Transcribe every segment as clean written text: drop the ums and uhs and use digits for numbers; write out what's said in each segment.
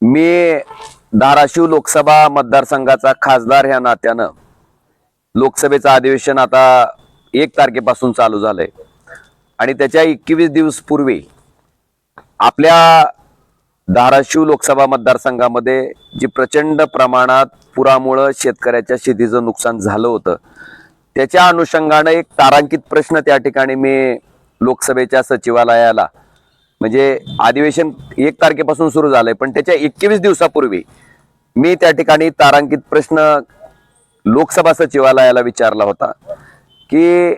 मी धाराशिव लोकसभा मतदारसंघाचा खासदार ह्या नात्यानं लोकसभेचं अधिवेशन आता 1 तारखेपासून चालू झालंय आणि त्याच्या 21 दिवस पूर्वी आपल्या धाराशिव लोकसभा मतदारसंघामध्ये जी प्रचंड प्रमाणात पुरामुळे शेतकऱ्याच्या शेतीचं नुकसान झालं होतं, त्याच्या अनुषंगाने एक तारांकित प्रश्न त्या ठिकाणी मी लोकसभेच्या सचिवालयाला, म्हणजे अधिवेशन 1 तारखेपासून सुरू झालंय पण त्याच्या 21 दिवसापूर्वी मी त्या ठिकाणी तारांकित प्रश्न लोकसभा सचिवालयाला विचारला होता की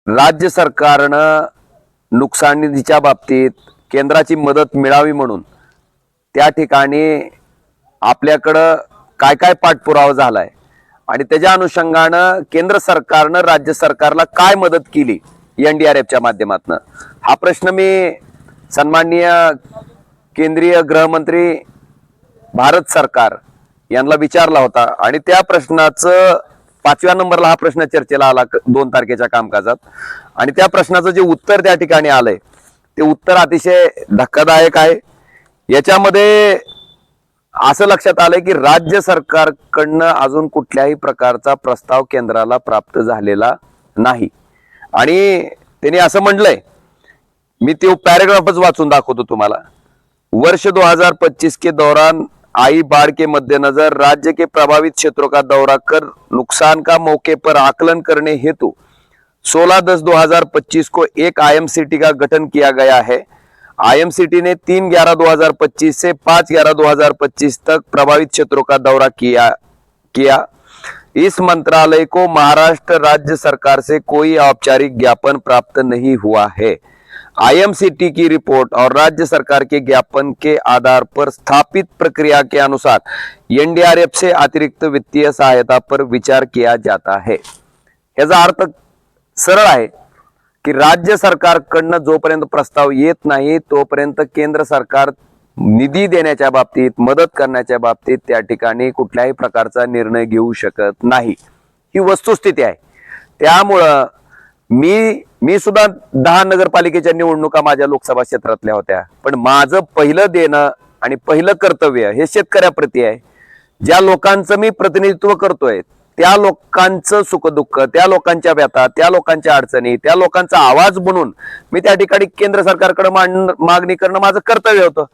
राज्य सरकारनं नुकसानीच्या बाबतीत केंद्राची मदत मिळावी म्हणून त्या ठिकाणी आपल्याकडं काय काय पाठपुरावा झालाय आणि त्याच्या अनुषंगानं केंद्र सरकारनं राज्य सरकारला काय मदत केली एनडीआरएफच्या माध्यमातून, हा प्रश्न मी सन्माननीय केंद्रीय गृहमंत्री भारत सरकार यांना विचारला होता आणि त्या प्रश्नाचं 5व्या नंबरला हा प्रश्न चर्चेला आला 2 तारखेच्या कामकाजात आणि त्या प्रश्नाचं जे उत्तर त्या ठिकाणी आलंय ते उत्तर अतिशय धक्कादायक आहे। याच्यामध्ये असं लक्षात आलंय की राज्य सरकारकडनं अजून कुठल्याही प्रकारचा प्रस्ताव केंद्राला प्राप्त झालेला नाही आणि त्यांनी असं म्हटलंय, मी तो पॅराग्राफच वाचून दाखवतो तुम्हाला। वर्ष 2025 के दौरान आई बाढ़ के मद्देनजर राज्य के प्रभावित क्षेत्रों का दौरा कर नुकसान का मौके पर आकलन करने हेतु 16/10/2025 को एक आईएमसीटी का गठन किया गया है। आईएमसीटी ने 3/11/2025 से 5/11/2025 तक प्रभावित क्षेत्रों का दौरा किया। इस मंत्रालय को महाराष्ट्र राज्य सरकार से कोई औपचारिक ज्ञापन प्राप्त नहीं हुआ है। आईएमसीटी की रिपोर्ट और राज्य सरकार के ज्ञापन के आधार पर स्थापित प्रक्रिया के अनुसार एनडीआरएफ से अतिरिक्त वित्तीय सहायता पर विचार किया जाता है। याचा अर्थ सरळ आहे की राज्य सरकारकडनं जोपर्यंत प्रस्ताव येत नाही तोपर्यंत केंद्र सरकार निधी देण्याच्या बाबतीत, मदत करण्याच्या बाबतीत त्या ठिकाणी कुठल्याही प्रकारचा निर्णय घेऊ शकत नाही, ही वस्तुस्थिती आहे। त्यामुळं मी सुद्धा 10 नगरपालिकेच्या निवडणुका माझ्या लोकसभा क्षेत्रातल्या होत्या, पण माझं पहिलं देणं आणि पहिलं कर्तव्य हे शेतकऱ्याप्रती आहे। ज्या लोकांचं मी प्रतिनिधित्व करतोय त्या लोकांचं सुखदुःख, त्या लोकांच्या व्यथा, त्या लोकांच्या अडचणी, त्या लोकांचा आवाज बनून मी त्या ठिकाणी केंद्र सरकारकडे मागणी करणं माझं कर्तव्य होतं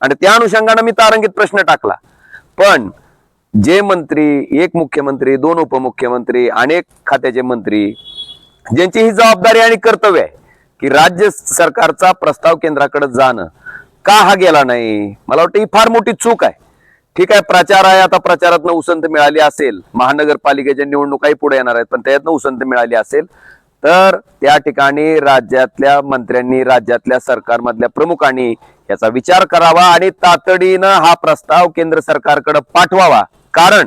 आणि त्या अनुषंगाने मी तारांकित प्रश्न टाकला। पण जे मंत्री, एक मुख्यमंत्री, 2 उपमुख्यमंत्री, अनेक खात्याचे मंत्री, ज्यांची ही जबाबदारी आणि कर्तव्य आहे की राज्य सरकारचा प्रस्ताव केंद्राकडे जाणं, का हा गेला नाही, मला वाटतं ही फार मोठी चूक आहे। ठीक आहे, प्रचार आहे, आता प्रचारातनं उसंत मिळाली असेल, महानगरपालिकेच्या निवडणुकाही पुढे येणार आहेत पण त्यातनं उसंत मिळाली असेल तर त्या ठिकाणी राज्यातल्या मंत्र्यांनी, राज्यातल्या सरकारमधल्या प्रमुखांनी याचा विचार करावा आणि तातडीनं हा प्रस्ताव केंद्र सरकारकडे पाठवावा, कारण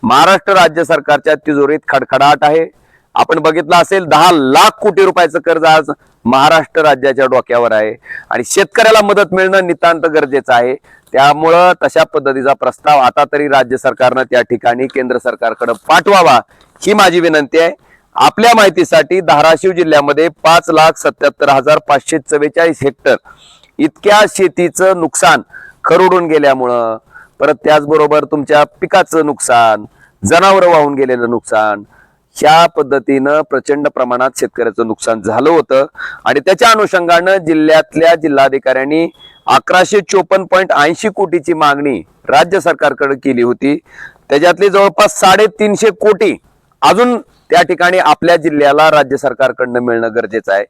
महाराष्ट्र राज्य सरकारच्या तिजोरीत खडखडाट आहे। आपण बघितलं असेल 10 लाख कोटी रुपयाचं कर्ज आज महाराष्ट्र राज्याच्या डोक्यावर आहे आणि शेतकऱ्याला मदत मिळणं नितांत गरजेचं आहे। त्यामुळं तशा पद्धतीचा प्रस्ताव आता तरी राज्य सरकारनं त्या ठिकाणी केंद्र सरकारकडे पाठवावा ही माझी विनंती आहे। आपल्या माहितीसाठी धाराशिव जिल्ह्यामध्ये 5,77,544 हेक्टर इतक्या शेतीचं नुकसान खरडून गेल्यामुळं, परत त्याचबरोबर तुमच्या पिकाचं नुकसान, जनावरं वाहून गेलेलं नुकसान, ह्या पद्धतीनं प्रचंड प्रमाणात शेतकऱ्याचं नुकसान झालं होतं आणि त्याच्या अनुषंगानं जिल्ह्यातल्या जिल्हाधिकाऱ्यांनी 1154.80 कोटीची मागणी राज्य सरकारकडे केली होती। त्याच्यातली जवळपास 350 कोटी अजून त्या ठिकाणी आपल्या जिल्ह्याला राज्य सरकारकडनं मिळणं गरजेचं आहे।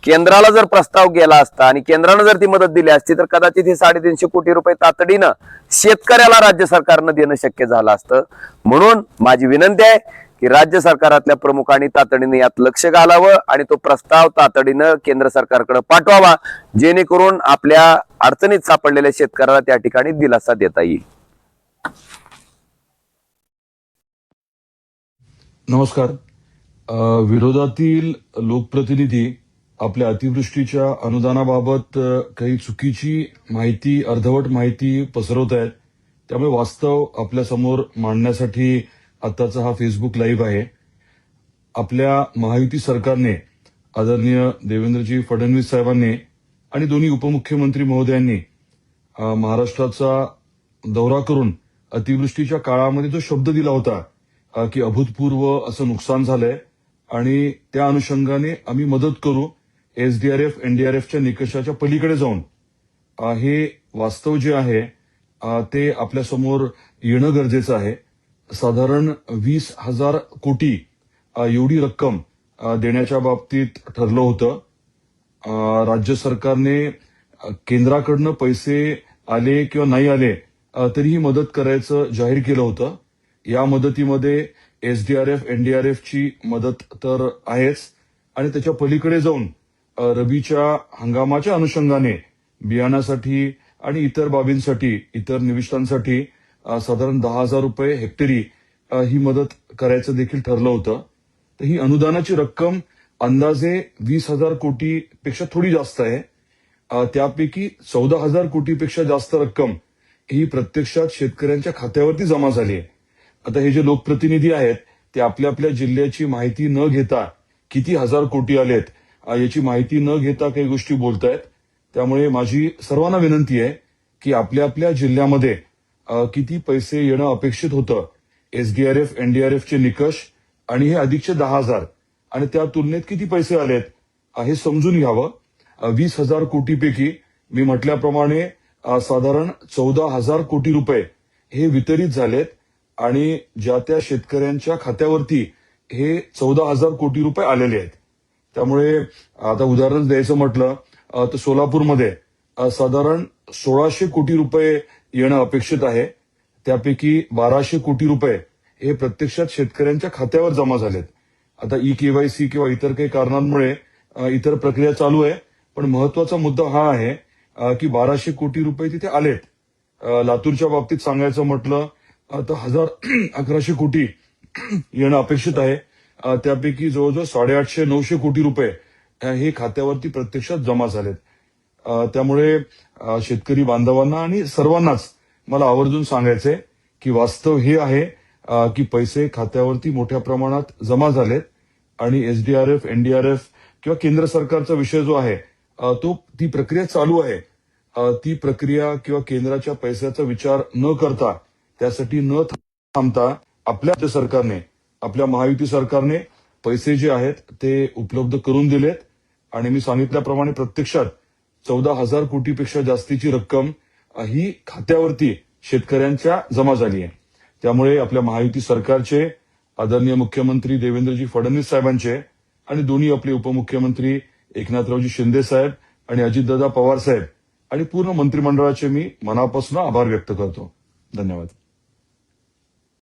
केंद्राला जर प्रस्ताव गेला असता आणि केंद्रानं जर ती मदत दिली असती तर कदाचित हे 350 कोटी रुपये तातडीनं शेतकऱ्याला राज्य सरकारनं देणं शक्य झालं असतं। म्हणून माझी विनंती आहे की राज्य सरकारातल्या प्रमुखांनी तातडीने यात लक्ष घालावं आणि तो प्रस्ताव तातडीनं केंद्र सरकारकडे पाठवावा, जेणेकरून आपल्या अडचणीत सापडलेल्या शेतकऱ्याला त्या ठिकाणी दिलासा देता येईल। नमस्कार। विरोधातील लोकप्रतिनिधी आपल्या अतिवृष्टीच्या अनुदानाबाबत काही चुकीची माहिती, अर्धवट माहिती पसरवत आहेत। त्यामुळे वास्तव आपल्या समोर मांडण्यासाठी आताचा हा फेसबुक लाईव्ह आहे। आपल्या महायुती सरकारने, आदरणीय देवेंद्रजी फडणवीस साहेबांनी आणि दोन्ही उपमुख्यमंत्री महोदयांनी महाराष्ट्राचा दौरा करून अतिवृष्टीच्या काळामध्ये जो शब्द दिला होता की अभूतपूर्व असं नुकसान झालंय आणि त्या अनुषंगाने आम्ही मदत करू एसडीआरएफ एनडीआरएफच्या निकषाच्या पलीकडे जाऊन हे वास्तव जे आहे ते आपल्यासमोर येणं गरजेचं आहे. साधारण 20,000 कोटी एवढी रक्कम देण्याच्या बाबतीत ठरलं होतं. राज्य सरकारने केंद्राकडनं पैसे आले किंवा नाही आले तरीही मदत करायचं जाहीर केलं होतं. या मदतीमध्ये एसडीआरएफ एनडीआरएफची मदत तर आहेच आणि त्याच्या पलीकडे जाऊन रबीच्या हंगामाच्या अनुषंगाने बियाणासाठी आणि इतर बाबींसाठी इतर निविष्ठांसाठी साधारण 10,000 रुपये हेक्टरी ही मदत करायचं देखील ठरलं होतं. तर ही अनुदानाची रक्कम अंदाजे 20,000 कोटीपेक्षा थोडी जास्त आहे. त्यापैकी 14,000 कोटीपेक्षा जास्त रक्कम ही प्रत्यक्षात शेतकऱ्यांच्या खात्यावरती जमा झाली आहे. आता हे जे लोकप्रतिनिधी आहेत ते आपल्या आपल्या जिल्ह्याची माहिती न घेता किती हजार कोटी आलेत याची माहिती न घेता काही गोष्टी बोलतायत. त्यामुळे माझी सर्वांना विनंती आहे की आपल्या आपल्या जिल्ह्यामध्ये किती पैसे येणं अपेक्षित होतं एसडीआरएफ एनडीआरएफचे निकष आणि हे अधिकचे 10,000 आणि त्या तुलनेत किती पैसे आलेत हे समजून घ्यावं. 20,000 कोटीपैकी मी म्हटल्याप्रमाणे साधारण 14,000 कोटी रुपये हे वितरित झालेत आणि ज्या त्या शेतकऱ्यांच्या खात्यावरती हे 14,000 कोटी रुपये आलेले आहेत. त्यामुळे आता उदाहरण द्यायचं म्हटलं तर सोलापूरमध्ये साधारण 1,600 कोटी रुपये येणं अपेक्षित आहे. त्यापैकी 1,200 कोटी रुपये हे प्रत्यक्षात शेतकऱ्यांच्या खात्यावर जमा झालेत. आता ई-केवायसी किंवा इतर काही कारणांमुळे इतर प्रक्रिया चालू आहे, पण महत्वाचा मुद्दा हा आहे की 1,200 कोटी रुपये तिथे आलेत. लातूरच्या बाबतीत सांगायचं म्हटलं तर 1,1100 कोटी येणं अपेक्षित आहे. त्यापैकी जवळजवळ 850-900 कोटी रुपये हे खात्यावरती प्रत्यक्षात जमा झालेत. त्यामुळे शेतकरी बांधवांना आणि सर्वांनाच मला आवर्जून सांगायचंय की वास्तव हे आहे की पैसे खात्यावरती मोठ्या प्रमाणात जमा झालेत आणि एसडीआरएफ एनडीआरएफ किंवा केंद्र सरकारचा विषय जो आहे ती प्रक्रिया चालू आहे. ती प्रक्रिया किंवा केंद्राच्या पैशाचा विचार न करता त्यासाठी न थांबता आपल्या सरकारने आपल्या महायुती सरकारने पैसे जे आहेत ते उपलब्ध करून दिलेत आणि मी सांगितल्याप्रमाणे प्रत्यक्षात 14,000 कोटीपेक्षा जास्तीची रक्कम ही खात्यावरती शेतकऱ्यांच्या जमा झाली आहे. त्यामुळे आपल्या महायुती सरकारचे आदरणीय मुख्यमंत्री देवेंद्रजी फडणवीस साहेबांचे आणि दोन्ही आपले उपमुख्यमंत्री एकनाथरावजी शिंदे साहेब आणि अजितदादा पवार साहेब आणि पूर्ण मंत्रिमंडळाचे मी मनापासून आभार व्यक्त करतो. धन्यवाद.